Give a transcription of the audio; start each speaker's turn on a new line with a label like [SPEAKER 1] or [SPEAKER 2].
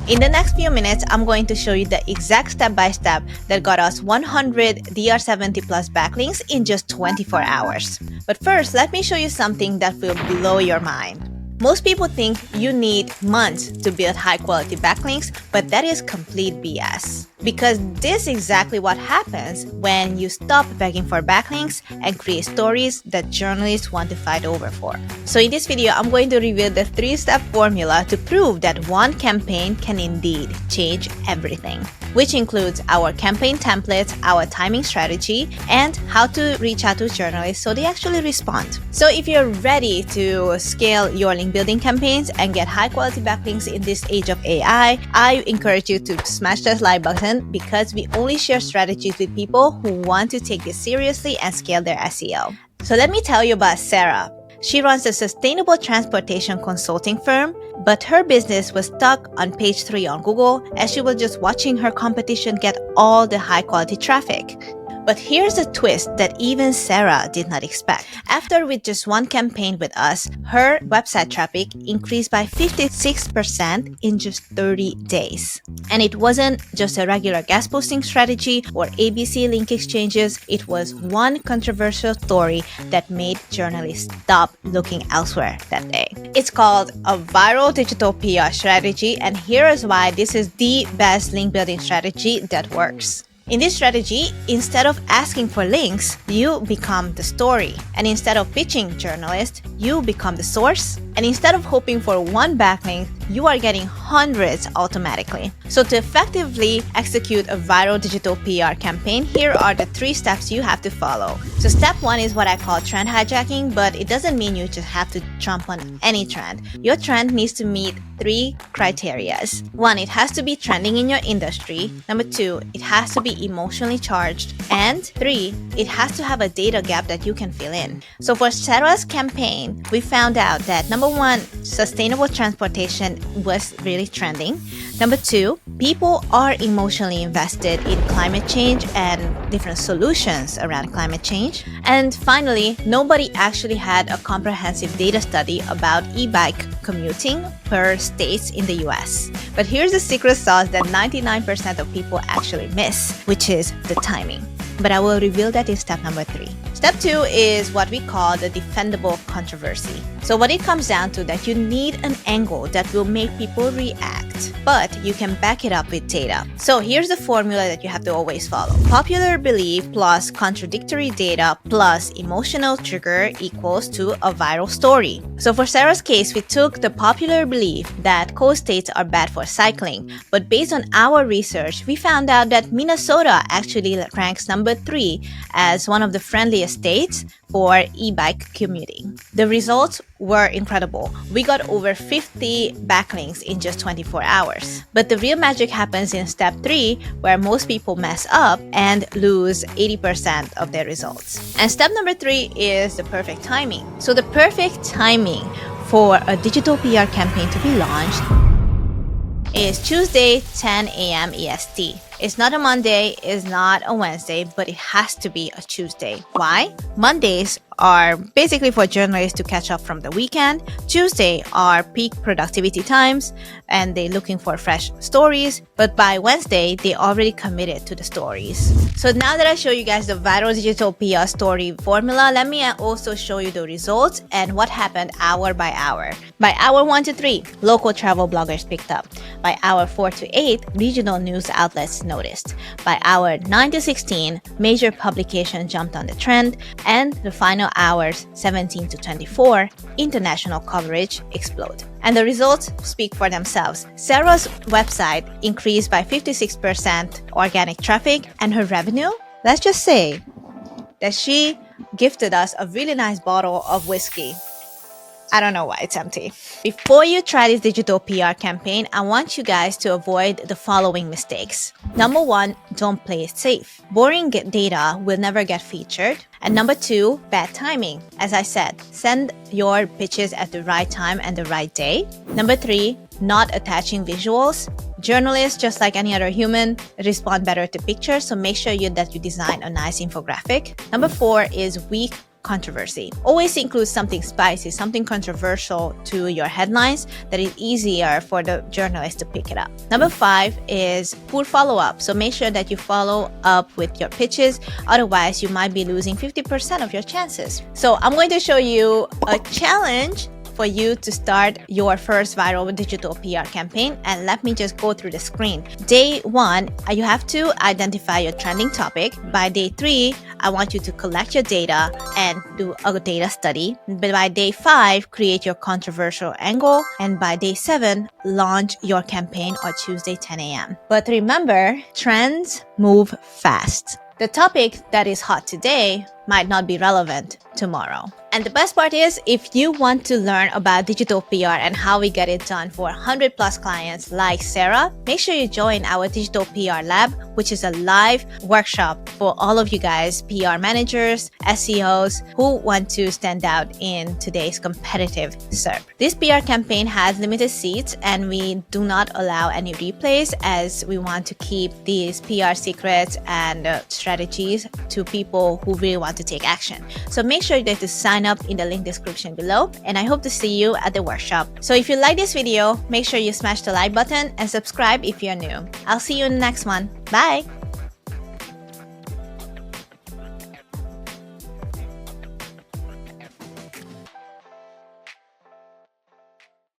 [SPEAKER 1] In the next few minutes, I'm going to show you the exact step-by-step that got us 100 DR70 plus backlinks in just 24 hours. But first, let me show you something that will blow your mind. Most people think you need months to build high-quality backlinks, but that is complete BS. Because this is exactly what happens when you stop begging for backlinks and create stories that journalists want to fight over for. So in this video, I'm going to reveal the 3-step formula to prove that one campaign can indeed change everything, which includes our campaign templates, our timing strategy, and how to reach out to journalists so they actually respond. So if you're ready to scale your link building campaigns and get high quality backlinks in this age of AI, I encourage you to smash that like button because we only share strategies with people who want to take this seriously and scale their SEO. So let me tell you about Sarah. She runs a sustainable transportation consulting firm, but her business was stuck on page 3 on Google as she was just watching her competition get all the high quality traffic. But here's a twist that even Sarah did not expect. After with just one campaign with us, her website traffic increased by 56% in just 30 days. And it wasn't just a regular guest posting strategy or ABC link exchanges. It was one controversial story that made journalists stop looking elsewhere that day. It's called a viral digital PR strategy, and here is why this is the best link building strategy that works. In this strategy, instead of asking for links, you become the story. And instead of pitching journalists, you become the source. And instead of hoping for one backlink, you are getting hundreds automatically. So to effectively execute a viral digital PR campaign, here are the 3 steps you have to follow. So step 1 is what I call trend hijacking, but it doesn't mean you just have to jump on any trend. Your trend needs to meet 3 criteria. 1, it has to be trending in your industry. Number 2, it has to be emotionally charged. And 3, it has to have a data gap that you can fill in. So for Sarah's campaign, we found out that number 1, sustainable transportation was really trending. Number 2, people are emotionally invested in climate change and different solutions around climate change. And finally, nobody actually had a comprehensive data study about e-bike commuting per states in the US. But here's the secret sauce that 99% of people actually miss, which is the timing. But I will reveal that in step number 3. Step 2 is what we call the defendable controversy. So what it comes down to that you need an angle that will make people react, but you can back it up with data. So here's the formula that you have to always follow. Popular belief plus contradictory data plus emotional trigger equals to a viral story. So for Sarah's case, we took the popular belief that coast states are bad for cycling, but based on our research, we found out that Minnesota actually ranks number 3 as one of the friendliest states for e-bike commuting. The results were incredible. We got over 50 backlinks in just 24 hours. But the real magic happens in step 3, where most people mess up and lose 80% of their results. And step number 3 is the perfect timing. So the perfect timing for a digital PR campaign to be launched is Tuesday, 10 a.m. EST. It's not a Monday, it's not a Wednesday, but it has to be a Tuesday. Why? Mondays are basically for journalists to catch up from the weekend. Tuesday are peak productivity times and they're looking for fresh stories. But by Wednesday, they already committed to the stories. So now that I show you guys the viral digital PR story formula, let me also show you the results and what happened hour by hour. By hour 1 to 3, local travel bloggers picked up. By hour 4 to 8, regional news outlets noticed. By hour 9 to 16, major publications jumped on the trend, and the final hours 17 to 24, international coverage exploded. And the results speak for themselves. Sarah's website increased by 56% organic traffic, and her revenue, let's just say that she gifted us a really nice bottle of whiskey. I don't know why it's empty. Before you try this digital PR campaign, I want you guys to avoid the following mistakes. Number 1, don't play it safe. Boring data will never get featured. And number 2, bad timing. As I said, send your pitches at the right time and the right day. Number 3, not attaching visuals. Journalists, just like any other human, respond better to pictures, so make sure that you design a nice infographic. Number 4 is weak controversy. Always include something spicy, something controversial to your headlines that is easier for the journalist to pick it up. Number 5 is poor follow-up. So make sure that you follow up with your pitches. Otherwise, you might be losing 50% of your chances. So I'm going to show you a challenge for you to start your first viral digital PR campaign, and let me just go through the screen. Day 1, you have to identify your trending topic. By day 3, I want you to collect your data and do a data study. But by day 5, create your controversial angle, and by day 7, launch your campaign on Tuesday 10 a.m. But remember, trends move fast. The topic that is hot today might not be relevant tomorrow. And the best part is, if you want to learn about digital PR and how we get it done for 100 plus clients like Sarah, make sure you join our Digital PR Lab, which is a live workshop for all of you guys, PR managers, SEOs, who want to stand out in today's competitive SERP. This PR campaign has limited seats, and we do not allow any replays, as we want to keep these PR secrets and strategies to people who really want to take action. So make sure that you sign up in the link description below, and I hope to see you at the workshop. So if you like this video, make sure you smash the like button and subscribe if you're new. I'll see you in the next one. Bye!